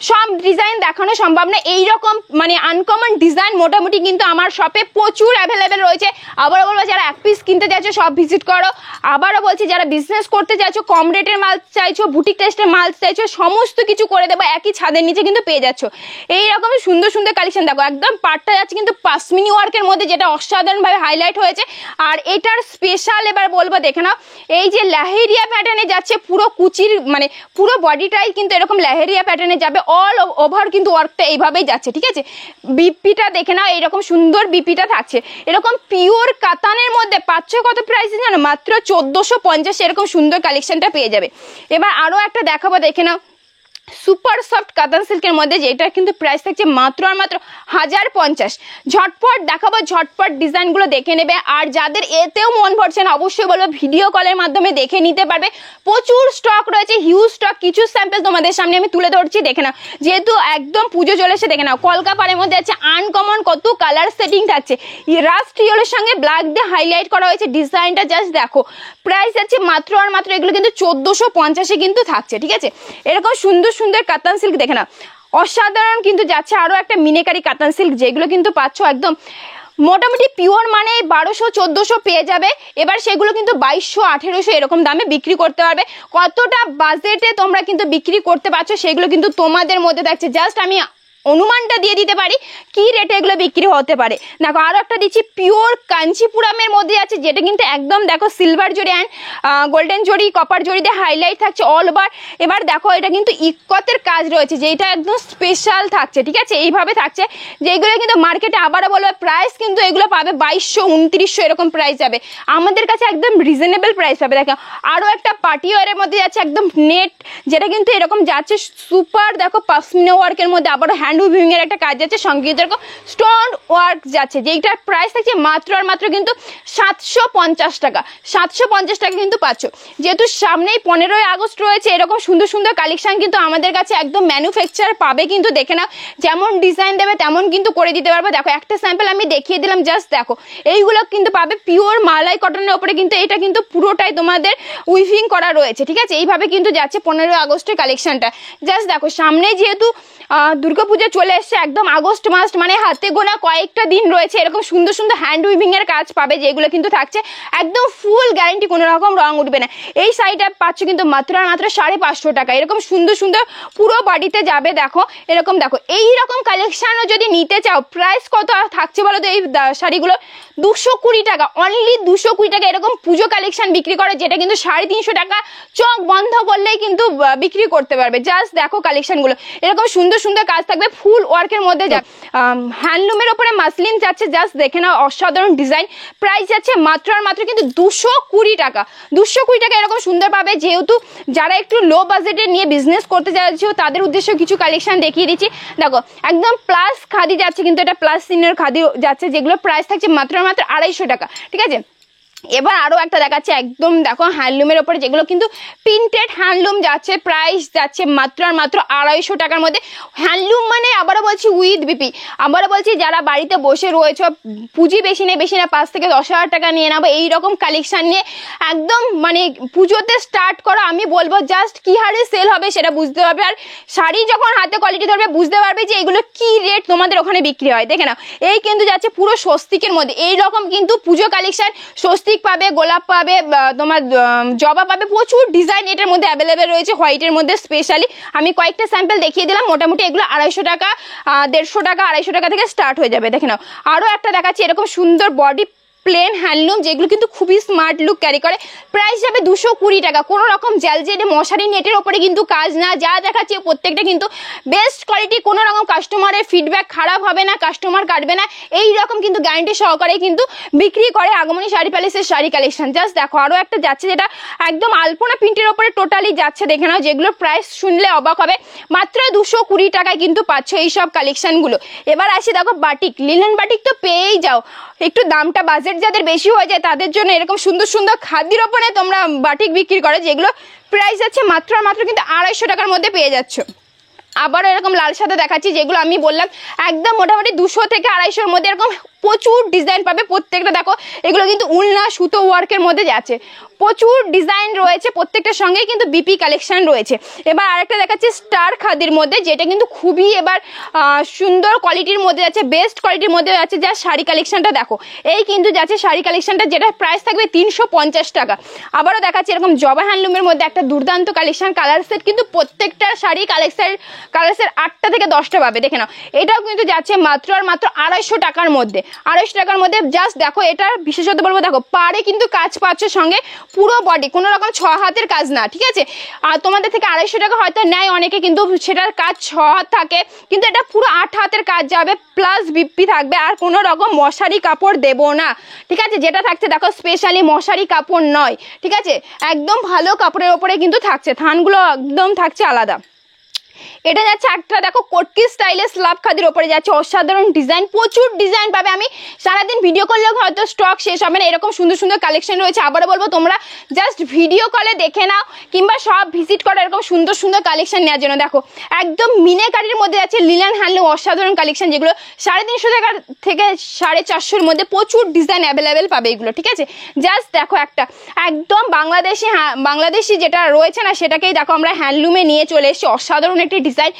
সব ডিজাইন দেখানো সম্ভব না, এইরকম মানে আনকমন ডিজাইন মোটামুটি কিন্তু আমার শপে প্রচুর অ্যাভেলেবেল রয়েছে। আবারও বলবো, যারা এক পিস কিনতে চাইছো সব ভিজিট করো। আবারও বলছি, যারা বিজনেস করতে চাইছো, কম রেটের মাল চাইছো, বুটিক টেস্টের মাল চাইছো, সমস্ত কিছু করে দেবো, একই ছাদের নিচে কিন্তু পেয়ে যাচ্ছ। এইরকম সুন্দর সুন্দর কালেকশন দেখো, একদম পাটটা যাচ্ছে কিন্তু পাশমিনি ওয়ার্কের মধ্যে, যেটা অসাধারণভাবে হাইলাইট হয়েছে। আর এটার স্পেশাল এবার বলবো, দেখে নাও, এই যে লেহেরিয়া প্যাটার্নে যাচ্ছে, পুরো কুচির মানে পুরো বডিটাই কিন্তু এরকম লেহেরিয়া প্যাটার্নে যাবে, অল ওভার কিন্তু ওয়ার্কটা এইভাবেই যাচ্ছে, ঠিক আছে। বিপিটা দেখে নাও, এইরকম সুন্দর বিপিটা থাকছে। এরকম পিওর কাতানের মধ্যে পাচ্ছ কত প্রাইসে জানো? মাত্র 1450। এরকম সুন্দর কালেকশনটা পেয়ে যাবে। এবার আরো একটা দেখাবো, দেখে নাও, সুপার সফট কাতান সিল্কের মধ্যে, যেটা কিন্তু প্রাইস থাকছে মাত্র আর মাত্র 1050। ঝটপট দেখাবো, ঝটপট ডিজাইনগুলো দেখে নেবে। আর যাদের এতেও মন ভরছে না, অবশ্যই বলবো ভিডিও কলের মাধ্যমে দেখে নিতে পারবে। প্রচুর স্টক রয়েছে, হিউজ স্টক। কিছু স্যাম্পল তোমাদের সামনে আমি তুলে ধরছি, দেখে নাও। যেহেতু একদম পুজো চলেছে, দেখে নাও, কলকাপাড়ের মধ্যে আছে আনকমন কত কালার সেটিং থাকছে। রাস্ট ইয়েলোর সঙ্গে ব্ল্যাক দিয়ে হাইলাইট করা হয়েছে ডিজাইনটা। জাস্ট দেখো, প্রাইস আছে মাত্র আর মাত্র এগুলো কিন্তু 1450 কিন্তু থাকছে, ঠিক আছে। এরকম সুন্দর সুন্দর কাতান সিল্ক দেখে না, অসাধারণ কিন্তু যাচ্ছে। আরো একটা মিনেকারি কাতান সিল্ক, যেগুলো কিন্তু পাচ্ছ একদম মোটামুটি পিওর মানে 1200-1400 পেয়ে যাবে। এবার সেগুলো কিন্তু 2200-1800 এরকম দামে বিক্রি করতে পারবে। কতটা বাজেটে তোমরা কিন্তু বিক্রি করতে পারছো সেগুলো কিন্তু তোমাদের মধ্যে থাকছে। জাস্ট আমি অনুমানটা দিয়ে দিতে পারি কি রেটে এগুলো বিক্রি হতে পারে। দেখো আরো একটা দিচ্ছি পিওর কাঞ্চিপুরামের মধ্যে আছে, যেটা কিন্তু একদম দেখো সিলভার জরি অ্যান্ড গোল্ডেন জরি কপার জরিতে হাইলাইট থাকছে অল ওভার। এবার দেখো এটা কিন্তু ইকতের কাজ রয়েছে, যেটা একদম স্পেশাল থাকছে, ঠিক আছে, এইভাবে থাকছে। যেগুলো কিন্তু মার্কেটে আবারও বলবে প্রাইস কিন্তু এগুলো পাবে 2200-2900 এরকম প্রাইস যাবে, আমাদের কাছে একদম রিজনেবল প্রাইস পাবে। দেখো আরো একটা পার্টি ওয়ারের মধ্যে যাচ্ছে একদম নেট, যেটা কিন্তু এরকম যাচ্ছে সুপার দেখো পাশমিনা ওয়ার্কের মধ্যে, আবারও হ্যান্ড উইভিং এর একটা কাজ যাচ্ছে, সঙ্গে এরকম স্টোন ওয়ার্ক যাচ্ছে, যেটার প্রাইস থাকছে মাত্র আর মাত্র কিন্তু 750 টাকা। 750 টাকা কিন্তু পাচ্ছ। যেহেতু সামনেই 15ই আগস্ট রয়েছে, এরকম সুন্দর সুন্দর কালেকশন কিন্তু আমাদের কাছে একদম ম্যানুফ্যাকচার পাবে, কিন্তু দেখে নাও যেমন ডিজাইন দেবে তেমন কিন্তু করে দিতে পারবে। দেখো একটা স্যাম্পল আমি দেখিয়ে দিলাম, জাস্ট দেখো এইগুলো কিন্তু পাবে পিওর মালাই কটনের উপরে, কিন্তু এটা কিন্তু পুরোটাই তোমাদের উইভিং করা রয়েছে, ঠিক আছে। এইভাবে কিন্তু যাচ্ছে 15ই আগস্টের কালেকশনটা। জাস্ট দেখো সামনে যেহেতু দুর্গাপূজা চলে এসছে, একদম আগস্ট মাস মানে হাতে গোনা কয়েকটা দিন রয়েছে, এরকম সুন্দর সুন্দর হ্যান্ড উইভিং এর কাজ পাবে, যেগুলো কিন্তু থাকছে একদম ফুল গ্যারান্টি, কোনো রকম রং উঠবে না। এই শাড়িটা পাচ্ছ কিন্তু মাত্র আর মাত্র 550 টাকা। এরকম সুন্দর সুন্দর পুরো বাড়িতে যাবে। দেখো এরকম দেখো এইরকম কালেকশনও যদি নিতে চাও, প্রাইস কত থাকছে বলো তো এই শাড়িগুলো? 220 টাকা, অনলি 220 টাকা। এরকম পুজো কালেকশন বিক্রি করে, যেটা কিন্তু 350 টাকা চোখ বন্ধ করলেই কিন্তু বিক্রি করতে পারবে। জাস্ট দেখো কালেকশনগুলো, এরকম সুন্দর সুন্দর কাজ থাকবে ফুল ওয়ার্কের মধ্যে। হ্যান্ডলুমের উপরে মাসলিন যাচ্ছে, জাস্ট দেখে নাও অসাধারণ ডিজাইন। প্রাইস যাচ্ছে মাত্র আর মাত্র কিন্তু 220 টাকা। 220 টাকা এরকম সুন্দর পাবে। যেহেতু যারা একটু লো বাজেটে নিয়ে বিজনেস করতে চাইছো তাদের উদ্দেশ্যে কিছু কালেকশন দেখিয়ে দিচ্ছি। দেখো একদম প্লাস খাদি যাচ্ছে, কিন্তু এটা প্লাস সিনের খাদি যাচ্ছে, যেগুলো প্রাইস থাকছে মাত্র আর মাত্র 250 টাকা, ঠিক আছে। এবার আরো একটা দেখাচ্ছে একদম দেখো হ্যান্ডলুমের উপরে, যেগুলো কিন্তু প্রিন্টেড হ্যান্ডলুম যাচ্ছে, প্রাইস যাচ্ছে মাত্র আর মাত্র 250 টাকার মধ্যে। হ্যান্ডলুম মানে আবারও বলছি উইথ বিপি। আবারও বলছি যারা বাড়িতে বসে রয়েছে, পুঁজি বেশি নেই 5 থেকে 10,000 টাকা নিয়ে নেবো, এইরকম কালেকশন নিয়ে একদম মানে পুজোতে স্টার্ট করো। আমি বলবো জাস্ট কি হারে সেল হবে সেটা বুঝতে পারবে, আর শাড়ি যখন হাতে কোয়ালিটি ধরবে বুঝতে পারবে যে এগুলো কি রেট তোমাদের ওখানে বিক্রি হয়। দেখে নাও এই কিন্তু যাচ্ছে পুরো স্বস্তিকের মধ্যে, এইরকম কিন্তু পুজো কালেকশন স্বস্তিক পাবে, গোলাপ পাবে, তোমার জবা পাবে, প্রচুর ডিজাইন এটার মধ্যে অ্যাভেলেবেল রয়েছে হোয়াইটের মধ্যে স্পেশালি। আমি কয়েকটা স্যাম্পল দেখিয়ে দিলাম। মোটামুটি এগুলো 250 টাকা, 150 টাকা, 250 টাকা থেকে স্টার্ট হয়ে যাবে। দেখে নাও আরো একটা দেখাচ্ছি এরকম সুন্দর বডি প্লেন হ্যান্ডলুম, যেগুলো কিন্তু খুবই স্মার্ট লুক ক্যারি করে। প্রাইস যাবে 220 টাকা। কোনো রকম জ্যালজেটে মশারি নেটের ওপরে কিন্তু কাজ না, যা দেখাচ্ছি প্রত্যেকটা কিন্তু বেস্ট কোয়ালিটি, কোনো রকম কাস্টমারের ফিডব্যাক খারাপ হবে না, কাস্টমার কাটবে না, এই রকম কিন্তু গ্যারান্টি সহকারে কিন্তু বিক্রি করে আগমনী শাড়ি প্যালেসের শাড়ি কালেকশন। জাস্ট দেখো আরো একটা যাচ্ছে, যেটা একদম আলপনা প্রিন্টের ওপরে টোটালি যাচ্ছে। দেখে নাও যেগুলোর প্রাইস শুনলে অবাক হবে, মাত্র 220 টাকায় কিন্তু পাচ্ছ এইসব কালেকশনগুলো। এবার আসি দেখো বাটিক, লিনেন বাটিক তো পেয়েই যাও, একটু দামটা বাজেট যাদের বেশি হয়ে যায় তাদের জন্য এরকম সুন্দর সুন্দর খাদির ওপরে তোমরা বাটিক বিক্রি করে, যেগুলো প্রাইস আছে মাত্র আর মাত্র কিন্তু 250 টাকার মধ্যে পেয়ে যাচ্ছ। আবারও এরকম লাল সাদা দেখাচ্ছি, যেগুলো আমি বললাম একদম মোটামুটি 200 থেকে 250-এর মধ্যে এরকম প্রচুর ডিজাইন পাবে। প্রত্যেকটা দেখো এগুলো কিন্তু উলনা সুতো ওয়ার্কের মধ্যে যাচ্ছে, প্রচুর ডিজাইন রয়েছে, প্রত্যেকটার সঙ্গেই কিন্তু বিপি কালেকশন রয়েছে। এবার আরেকটা দেখাচ্ছি স্টার খাদির মধ্যে, যেটা কিন্তু খুবই এবার সুন্দর কোয়ালিটির মধ্যে যাচ্ছে, বেস্ট কোয়ালিটির মধ্যে যাচ্ছে। যা শাড়ি কালেকশনটা দেখো, এই কিন্তু যাচ্ছে শাড়ি কালেকশনটা, যেটা প্রাইস থাকবে 350 টাকা। আবারও দেখাচ্ছি এরকম জবা হ্যান্ডলুমের মধ্যে একটা দুর্দান্ত কালেকশন, কালার সেট কিন্তু প্রত্যেকটা শাড়ি কালেকশন 8টা থেকে 10টা পাবে। দেখে নাও এটাও কিন্তু যাচ্ছে মাত্র আর মাত্র 250 টাকার মধ্যে। 250 টাকার মধ্যে জাস্ট দেখো এটার বিশেষত বলবো, দেখো পাড়ে কিন্তু কাজ পাচ্ছে, সঙ্গে পুরো বডি, কোনো রকম 6 হাতের কাজ না, ঠিক আছে। আর তোমাদের থেকে 250 টাকা হয়তো নেয় অনেকে, কিন্তু সেটার কাজ 6 হাত থাকে, কিন্তু এটা পুরো 8 হাতের কাজ যাবে, প্লাস বিপি থাকবে, আর কোনো রকম মশারি কাপড় দেবো না, ঠিক আছে। যেটা থাকছে দেখো স্পেশালি মশারি কাপড় নয়, ঠিক আছে, একদম ভালো কাপড়ের ওপরে কিন্তু থাকছে, থানগুলো একদম থাকছে আলাদা। এটা যাচ্ছে একটা দেখো কটকি স্টাইলে স্লাব খাদির ওপরে যাচ্ছে, অসাধারণ ডিজাইন, প্রচুর ডিজাইন পাবে। আমি সারাদিন ভিডিও করলেও হয়তো স্টক শেষ হবে না, এরকম সুন্দর সুন্দর কালেকশন রয়েছে। আবারও বলবো তোমরা জাস্ট ভিডিও কলে দেখে নাও, কিংবা সব ভিজিট করো এরকম সুন্দর সুন্দর কালেকশন নেওয়ার জন্য। দেখো একদম মিনেকারির মধ্যে যাচ্ছে লিনেন হ্যান্ডলুম, অসাধারণ কালেকশন, যেগুলো 350 টাকা থেকে 450-এর মধ্যে প্রচুর ডিজাইন অ্যাভেলেবেল পাবে এগুলো, ঠিক আছে। জাস্ট দেখো একটা একদম বাংলাদেশি যেটা রয়েছে না, সেটাকেই দেখো আমরা হ্যান্ডলুমে নিয়ে চলে এসেছি, অসাধারণ একটি ডিজাইন,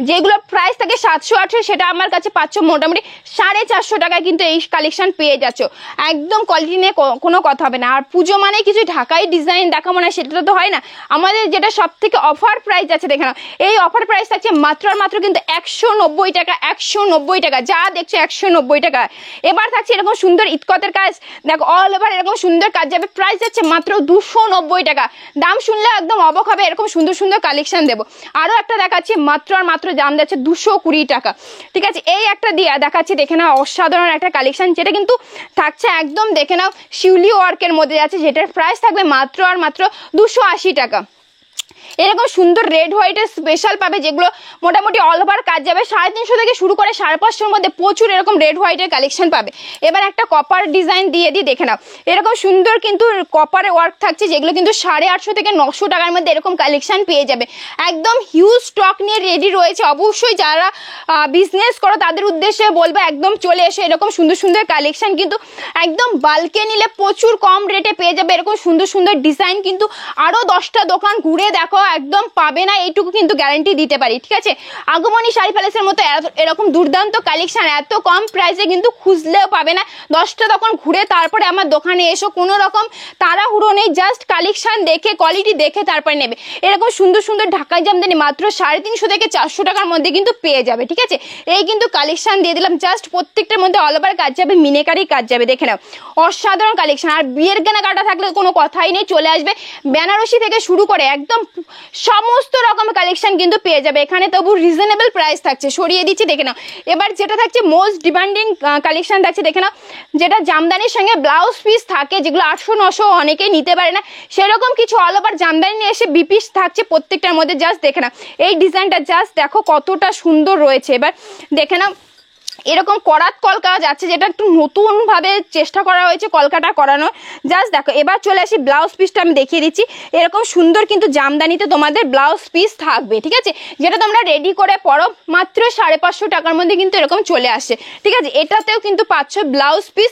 যেগুলো প্রাইস থাকে 700-800, সেটা আমার কাছে পাচ্ছ মোটামুটি 450 টাকায় কিন্তু এই কালেকশন পেয়ে যাচ্ছ। একদম কোয়ালিটি নিয়ে কোনো কথা হবে না। আর পুজো মানে কিছু ঢাকাই ডিজাইন দেখাবো না সেটা তো হয় না, আমাদের যেটা সব থেকে অফার প্রাইস আছে দেখে নাও, এই অফার প্রাইস থাকছে মাত্র আর মাত্র কিন্তু 190 টাকা, 190 টাকা, যা দেখছো 190 টাকা। এবার থাকছে এরকম সুন্দর ইতকতের কাজ, দেখো অল ওভার এরকম সুন্দর কাজ যাবে, প্রাইস যাচ্ছে মাত্র 290 টাকা। দাম শুনলে একদম অবাক হবে, এরকম সুন্দর সুন্দর কালেকশন দেবো। আরো একটা দেখাচ্ছি মাত্র আর মাত্র দাম যাচ্ছে 220 টাকা, ঠিক আছে। এই একটা দিয়ে দেখাচ্ছি, দেখে নাও অসাধারণ একটা কালেকশন, যেটা কিন্তু থাকছে একদম দেখে নাও শিউলি ওয়ার্কের মধ্যে যাচ্ছে, যেটার প্রাইস থাকবে মাত্র আর মাত্র 280 টাকা। এরকম সুন্দর রেড হোয়াইটের স্পেশাল পাবে, যেগুলো মোটামুটি অল ওভার কাজ যাবে, 350 থেকে শুরু করে 550 মধ্যে প্রচুর এরকম রেড হোয়াইটের কালেকশন পাবে। এবার একটা কপার ডিজাইন দিয়ে দিই, দেখে নাও এরকম সুন্দর কিন্তু কপারে ওয়ার্ক থাকছে, যেগুলো কিন্তু 850 থেকে 900 টাকার মধ্যে এরকম কালেকশন পেয়ে যাবে। একদম হিউজ স্টক নিয়ে রেডি রয়েছে, অবশ্যই যারা বিজনেস করো তাদের উদ্দেশ্যে বলবো একদম চলে এসে এরকম সুন্দর সুন্দর কালেকশন কিন্তু একদম বাল্কে নিলে প্রচুর কম রেটে পেয়ে যাবে। এরকম সুন্দর সুন্দর ডিজাইন কিন্তু আরো 10টা দোকান ঘুরে দেখো একদম পাবে না, এইটুকু কিন্তু গ্যারান্টি দিতে পারি, ঠিক আছে। আগমনী শাড়ি প্যালেসের মতো এরকম দুর্দান্ত কালেকশন এত কম প্রাইসে কিন্তু খুঁজলেও পাবে না। 10টা দোকান ঘুরে তারপরে আমার দোকানে এসো, কোনো রকম তাড়াহুড়ো নেই, জাস্ট কালেকশন দেখে কোয়ালিটি দেখে তারপরে নেবে। এরকম সুন্দর সুন্দর ঢাকাই জামদানি মাত্র 350 থেকে 400 টাকার মধ্যে কিন্তু পেয়ে যাবে, ঠিক আছে। এই কিন্তু কালেকশন দিয়ে দিলাম, জাস্ট প্রত্যেকটার মধ্যে অল ওভার কাজ যাবে, মিনেকারি কাজ যাবে, দেখে নাও অসাধারণ কালেকশন। আর বিয়ের কেনাকাটা থাকলে কোনো কথাই নেই, চলে আসবে বেনারসি থেকে শুরু করে একদম সমস্ত রকম কালেকশন কিন্তু পেয়ে যাবে এখানে, তবু রিজনেবল প্রাইস থাকছে। সরিয়ে দিচ্ছি, দেখে নাও। এবার যেটা থাকছে মোস্ট ডিমান্ডিং কালেকশন থাকছে, দেখে নাও, যেটা জামদানির সঙ্গে ব্লাউজ পিস থাকে, যেগুলো 800-900 অনেকেই নিতে পারে না, সেরকম কিছু অল ওভার জামদানি নিয়ে এসে বিপিস থাকছে প্রত্যেকটার মধ্যে। জাস্ট দেখে নাও এই ডিজাইনটা, জাস্ট দেখো কতটা সুন্দর রয়েছে। এবার দেখে নাও এরকম করাত কলকা যাচ্ছে, যেটা একটু নতুন ভাবে চেষ্টা করা হয়েছে কলকাটা করানো। জাস্ট দেখো, এবার চলে আসি ব্লাউজ পিসটা আমি দেখিয়ে দিচ্ছি। এরকম সুন্দর কিন্তু জামদানিতে তোমাদের ব্লাউজ পিস থাকবে, ঠিক আছে, যেটা তোমরা রেডি করে পরো মাত্র 550 টাকার মধ্যে কিন্তু এরকম চলে আসে, ঠিক আছে। এটাতেও কিন্তু পাচ্ছ ব্লাউজ পিস,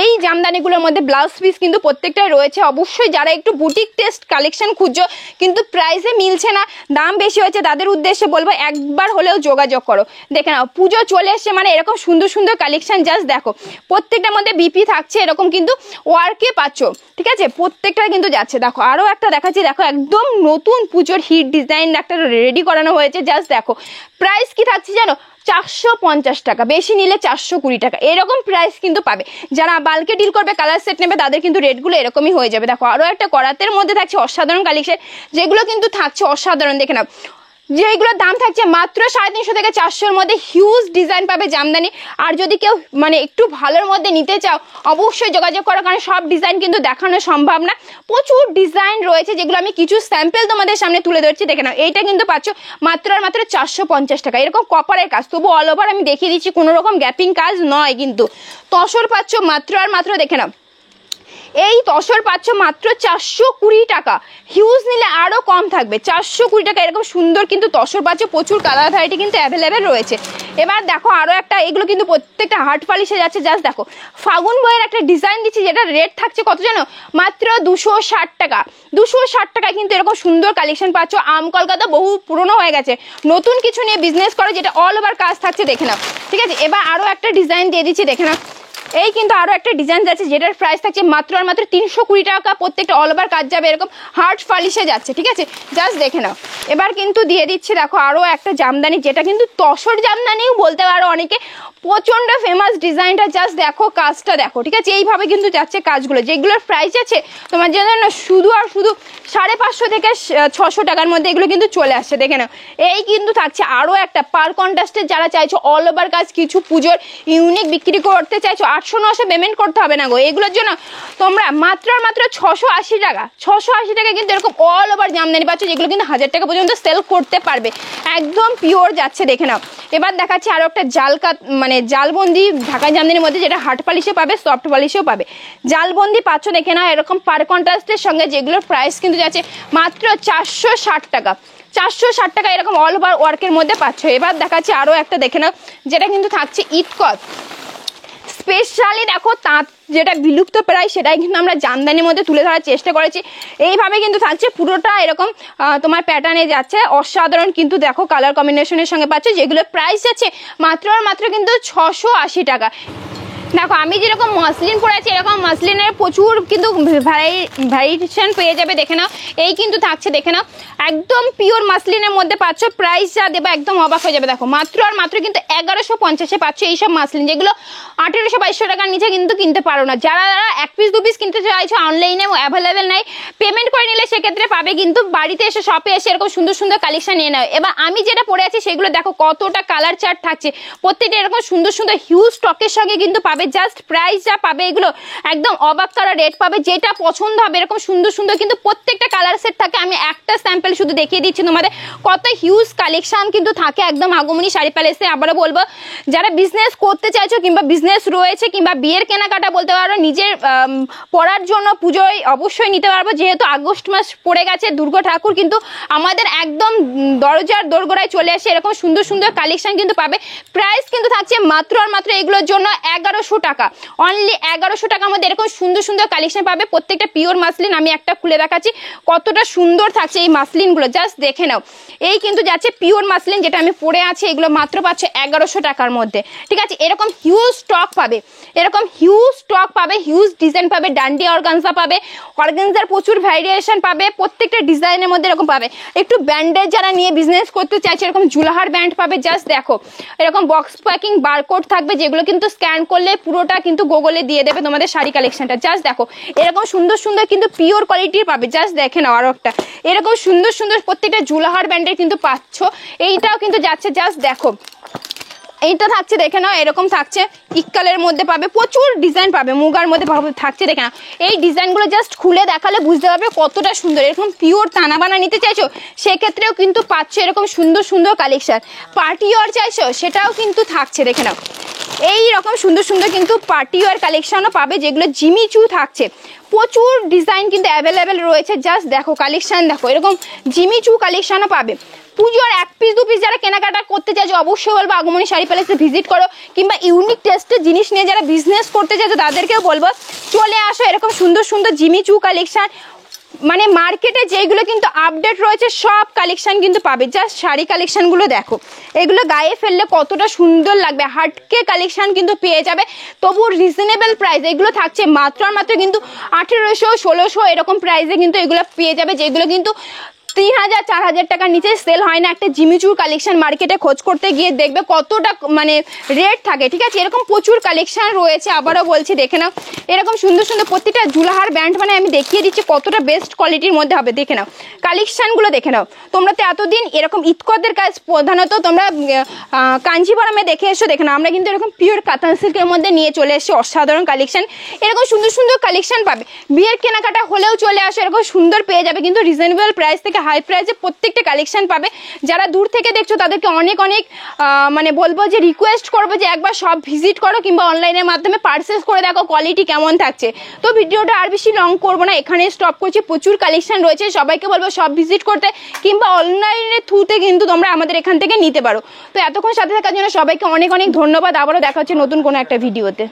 এই জামদানিগুলোর মধ্যে ব্লাউজ পিস কিন্তু প্রত্যেকটাই রয়েছে। অবশ্যই যারা একটু বুটিক টেস্ট কালেকশন খুঁজছো কিন্তু প্রাইসে মিলছে না, দাম বেশি হয়েছে, তাদের উদ্দেশ্যে বলবো একবার হলেও যোগাযোগ করো। দেখে নাও পুজো চলে এসছে মানে এরকম সুন্দর সুন্দর কালেকশন, জাস্ট দেখো প্রত্যেকটার মধ্যে বিপি থাকছে, এরকম কিন্তু ওয়ার্কে পাচ্ছ, ঠিক আছে, প্রত্যেকটা কিন্তু যাচ্ছে। দেখো আরো একটা দেখাচ্ছি, দেখো একদম নতুন পুজোর হিট ডিজাইন একটা রেডি করানো হয়েছে, জাস্ট দেখো প্রাইস কি থাকছে জানো, 450 টাকা, বেশি নিলে 420 টাকা, এরকম প্রাইস কিন্তু পাবে। যারা বাল্কে ডিল করবে, কালার সেট নেবে, তাদের কিন্তু রেটগুলো এরকমই হয়ে যাবে। দেখো আরো একটা করাতের মধ্যে থাকছে অসাধারণ কালেকশন, যেগুলো কিন্তু থাকছে অসাধারণ, দেখে নাও যেগুলোর দাম থাকছে মাত্র 350 থেকে 400-র মধ্যে। হিউজ ডিজাইন পাবে জামদানি। আর যদি কেউ মানে একটু ভালোর মধ্যে নিতে চাও অবশ্যই যোগাযোগ করো, কারণ সব ডিজাইন কিন্তু দেখানো সম্ভব না, প্রচুর ডিজাইন রয়েছে, যেগুলো আমি কিছু স্যাম্পল তোমাদের সামনে তুলে ধরছি। দেখে নাও এইটা কিন্তু পাচ্ছ মাত্র আর মাত্র 450 টাকা, এরকম কপারের কাজ, তবু অল ওভার আমি দেখিয়ে দিচ্ছি, কোনো রকম গ্যাপিং কাজ নয় কিন্তু। তসর পাচ্ছ মাত্র আর মাত্র, দেখে নাও এই তসর পাচ্ছ মাত্র 420 টাকা, হিউজ নিলে আরো কম থাকবে, 420 টাকা এরকম সুন্দর কিন্তু তসর পাচ্ছ, প্রচুর কালার ভ্যারাইটি কিন্তু অ্যাভেলেবেল রয়েছে। এবার দেখো আরো একটা, এগুলো কিন্তু প্রত্যেকটা হার্ট পালিশে যাচ্ছে, জাস্ট দেখো ফাগুন বইয়ের একটা ডিজাইন দিচ্ছি, যেটা রেট থাকছে কত জানো, মাত্র 260 টাকা। 260 টাকায় কিন্তু এরকম সুন্দর কালেকশন পাচ্ছ। আম কলকাতা বহু পুরনো হয়ে গেছে, নতুন কিছু নিয়ে বিজনেস করো, যেটা অল ওভার কাজ থাকছে, দেখে নাও, ঠিক আছে। এবার আরো একটা ডিজাইন দিয়ে দিচ্ছি, দেখে নাও এই কিন্তু আরো একটা ডিজাইন যাচ্ছে, যেটার প্রাইস থাকছে মাত্র আর মাত্র 320 টাকা, প্রত্যেকটা অল ওভার কাজ যাবে, এরকম হার্ট ফালিশে যাচ্ছে, ঠিক আছে, জাস্ট দেখে নাও। এবার কিন্তু দিয়ে দিচ্ছি দেখো আরো একটা জামদানি, যেটা কিন্তু তসর জামদানিও বলতে পারো অনেকে, প্রচন্ড ফেমাস ডিজাইনটা, জাস্ট দেখো কাজটা দেখো, ঠিক আছে, এইভাবে কিন্তু যাচ্ছে কাজগুলো, যেগুলোর প্রাইস আছে তোমার জন্য শুধু আর শুধু 550 থেকে 600 টাকার মধ্যে এগুলো কিন্তু চলে আসছে, দেখে নাও। এই কিন্তু থাকছে আরো একটা পার কন্ট্রাস্টের, যারা চাইছো অল ওভার কাজ কিছু পুজোর ইউনিক বিক্রি করতে চাইছো, 800-900 পেমেন্ট করতে হবে না গো, এগুলোর জন্য তোমরা মাত্র আর মাত্র 680 টাকা, 680 টাকা কিন্তু এরকম অল ওভার জামদানি পাচ্ছ, যেগুলো কিন্তু 1000 টাকা পর্যন্ত সেল করতে পারবে, একদম পিওর যাচ্ছে, দেখে নাও। এবার দেখাচ্ছি আরো একটা মানে জালবন্দি ঢাকা জামদানির মধ্যে, যেটা হার্ট পালিশে পাবে, সফট পালিশেও পাবে, জালবন্দি পাচ্ছ, দেখে নাও এরকম পার কন্ট্রাস্টের সঙ্গে, যেগুলোর প্রাইস কিন্তু যাচ্ছে মাত্র 460 টাকা, 460 টাকা এরকম অল ওভার ওয়ার্কের মধ্যে পাচ্ছ। এবার দেখাচ্ছি আরো একটা, দেখে নাও, যেটা কিন্তু থাকছে ইটকট স্পেশালি দেখো তাঁত যেটা বিলুপ্ত প্রায় সেটাই কিন্তু আমরা জামদানির মধ্যে তুলে ধরার চেষ্টা করেছি। এইভাবে কিন্তু থাকছে পুরোটা এরকম তোমার প্যাটার্নে যাচ্ছে, অসাধারণ কিন্তু দেখো কালার কম্বিনেশনের সঙ্গে পাচ্ছ, যেগুলো প্রাইস যাচ্ছে মাত্র আর মাত্র কিন্তু 680 টাকা। দেখো আমি যেরকম মসলিন পরে আছি এরকম মসলিনের প্রচুর কিন্তু ভ্যারিয়েশন পেয়ে যাবে, দেখে নাও। এই কিন্তু থাকছে, দেখে নাও, একদম পিওর মসলিনের মধ্যে পাচ্ছ। প্রাইস যা দেবো একদম অবাক হয়ে যাবে। দেখো মাত্র আর মাত্র কিন্তু 1150-এ পাচ্ছ এইসব মসলিন, যেগুলো 1800-2200 টাকার নিচে কিন্তু কিনতে পারো না। যারা এক পিস দু পিস কিনতে চাইছো অনলাইনে অ্যাভেলেবেল নাই, পেমেন্ট করে নিলে সেক্ষেত্রে পাবে, কিন্তু বাড়িতে এসে শপে এসে এরকম সুন্দর সুন্দর কালেকশন নিয়ে নাও। এবার আমি যেটা পরে আছি সেগুলো দেখো কতটা কালার চার্ট থাকছে, প্রত্যেকটা এরকম সুন্দর সুন্দর হিউজ স্টকের সঙ্গে কিন্তু পাবে। জাস্ট প্রাইস যা পাবে এগুলো একদম অবাক করা রেট পাবে, যেটা পছন্দ হবে এরকম সুন্দর সুন্দর কিন্তু প্রত্যেকটা কালার সেট থাকে। আমি একটা স্যাম্পল শুধু দেখিয়ে দিচ্ছি তোমাদের, কত হিউজ কালেকশন কিন্তু থাকে একদম আগমনী শাড়ি প্যালেসে। আবারও বলবো, যারা বিজনেস করতে চাইছো কিংবা বিজনেস রয়েছে কিংবা বিয়ের কেনাকাটা বলতে পারো, নিজের পড়ার জন্য পুজোয় অবশ্যই নিতে পারবো, যেহেতু আগস্ট মাস পড়ে গেছে, দুর্গা ঠাকুর কিন্তু আমাদের একদম দরজার দোরগোড়ায় চলে আসে। এরকম সুন্দর সুন্দর কালেকশন কিন্তু পাবে। প্রাইস কিন্তু থাকছে মাত্র আর মাত্র এগুলোর জন্য 1100 টাকা, অনলি 1100 টাকার মধ্যে এরকম সুন্দর সুন্দর কালেকশন পাবে, প্রত্যেকটা পিওর মাসলিন। আমি একটা খুলে দেখাচ্ছি কতটা সুন্দর থাকছে এই মাসলিনগুলো, জাস্ট দেখে নাও। এই কিন্তু যাচ্ছে পিওর মাসলিন, যেটা আমি পরে আছি, এগুলো মাত্র পাচ্ছে 1100 টাকার মধ্যে, ঠিক আছে। এরকম হিউজ স্টক পাবে, এরকম হিউজ স্টক পাবে, হিউজ ডিজাইন পাবে, ডান্ডি অর্গানজা পাবে, অর্গানজার প্রচুর ভ্যারিয়েশন পাবে, প্রত্যেকটা ডিজাইনের মধ্যে এরকম পাবে। একটু ব্যান্ডের যারা নিয়ে বিজনেস করতে চাইছে এরকম জুলাহার ব্যান্ড পাবে, জাস্ট দেখো এরকম বক্স প্যাকিং বারকোড থাকবে, যেগুলো কিন্তু স্ক্যান করলে পুরোটা কিন্তু গুগলে দিয়ে দেবে তোমাদের শাড়ি কালেকশনটা। জাস্ট দেখো এরকম সুন্দর সুন্দর কিন্তু পিওর কোয়ালিটির পাবে, জাস্ট দেখে নাও। আরো একটা এরকম সুন্দর সুন্দর প্রত্যেকটা জুলাহার ব্যান্ডের কিন্তু পাচ্ছ, এইটাও কিন্তু যাচ্ছে, জাস্ট দেখো এইটা থাকছে, দেখে নাও। এরকম থাকছে ইক্কালের মধ্যে পাবে, প্রচুর ডিজাইন পাবে, মুগার মধ্যে থাকছে, দেখে নাও। এই ডিজাইনগুলো জাস্ট খুলে দেখালে বুঝতে পারবে কতটা সুন্দর। এরকম পিওর টানা বানা নিতে চাইছো সেক্ষেত্রেও কিন্তু পাচ্ছ এরকম সুন্দর সুন্দর কালেকশন। পার্টি ওয়ার চাইছো সেটাও কিন্তু থাকছে, দেখে নাও। এই রকম সুন্দর সুন্দর কিন্তু পার্টি ওয়ার কালেকশনও পাবে, যেগুলো জিমিচু থাকছে, প্রচুর ডিজাইন কিন্তু অ্যাভেলেবেল রয়েছে। জাস্ট দেখো কালেকশন দেখো, এরকম জিমিচু কালেকশনও পাবে। পুজোর এক পিস দু পিস যারা কেনাকাটা করতে চাইছো অবশ্যই বলবো আগমনী শাড়ি প্যালেসে ভিজিট করো, কিংবা ইউনিক টেস্টের জিনিস নিয়ে যারা বিজনেস করতে চাইছো তাদেরকেও বলবো চলে আসো। এরকম সুন্দর সুন্দর জিমিচু কালেকশন, মানে মার্কেটে যেগুলো কিন্তু আপডেট রয়েছে সব কালেকশন কিন্তু পাবে। জাস্ট শাড়ি কালেকশনগুলো দেখো, এগুলো গায়ে ফেললে কতটা সুন্দর লাগবে, হাটকে কালেকশন কিন্তু পেয়ে যাবে, তবু রিজনেবল প্রাইস। এগুলো থাকছে মাত্র আর মাত্র কিন্তু 1800-1600 এরকম প্রাইসে কিন্তু এগুলো পেয়ে যাবে, যেগুলো কিন্তু 3000-4000 টাকার নিচে সেল হয় না। একটা জিমিচুর কালেকশন মার্কেটে খোঁজ করতে গিয়ে দেখবে কতটা মানে রেট থাকে, ঠিক আছে। এরকম প্রচুর কালেকশন রয়েছে, আবারও বলছি দেখে নাও। এরকম সুন্দর সুন্দর প্রত্যেকটা জুলাহার ব্যান্ড মানে আমি দেখিয়ে দিচ্ছি কতটা বেস্ট কোয়ালিটির মধ্যে হবে, দেখে নাও কালেকশনগুলো দেখে নাও। তোমরা তো এতদিন এরকম ইতকদের কাজ প্রধানত তোমরা কাঞ্জিবরমে দেখে এসো, দেখে নাও। আমরা কিন্তু এরকম পিওর কাতান সিল্কের মধ্যে নিয়ে চলে এসেছি অসাধারণ কালেকশন। এরকম সুন্দর সুন্দর কালেকশন পাবে, বিয়ের কেনাকাটা হলেও চলে আসো, এরকম সুন্দর পেয়ে যাবে কিন্তু রিজনেবল প্রাইস থেকে হাই প্রাইসে প্রত্যেকটা কালেকশন পাবে। যারা দূর থেকে দেখছো তাদেরকে অনেক অনেক মানে বলবো যে রিকোয়েস্ট করবো যে একবার সব ভিজিট করো, কিংবা অনলাইনের মাধ্যমে পারচেস করে দেখো কোয়ালিটি কেমন থাকছে। তো ভিডিওটা আর বেশি লং করবো না, এখানে স্টপ করছি। প্রচুর কালেকশন রয়েছে, সবাইকে বলবো সব ভিজিট করতে, কিংবা অনলাইনের থ্রুতে কিন্তু তোমরা আমাদের এখান থেকে নিতে পারো। তো এতক্ষণ সাথে থাকার জন্য সবাইকে অনেক অনেক ধন্যবাদ। আবারও দেখা হচ্ছে নতুন কোনো একটা ভিডিওতে।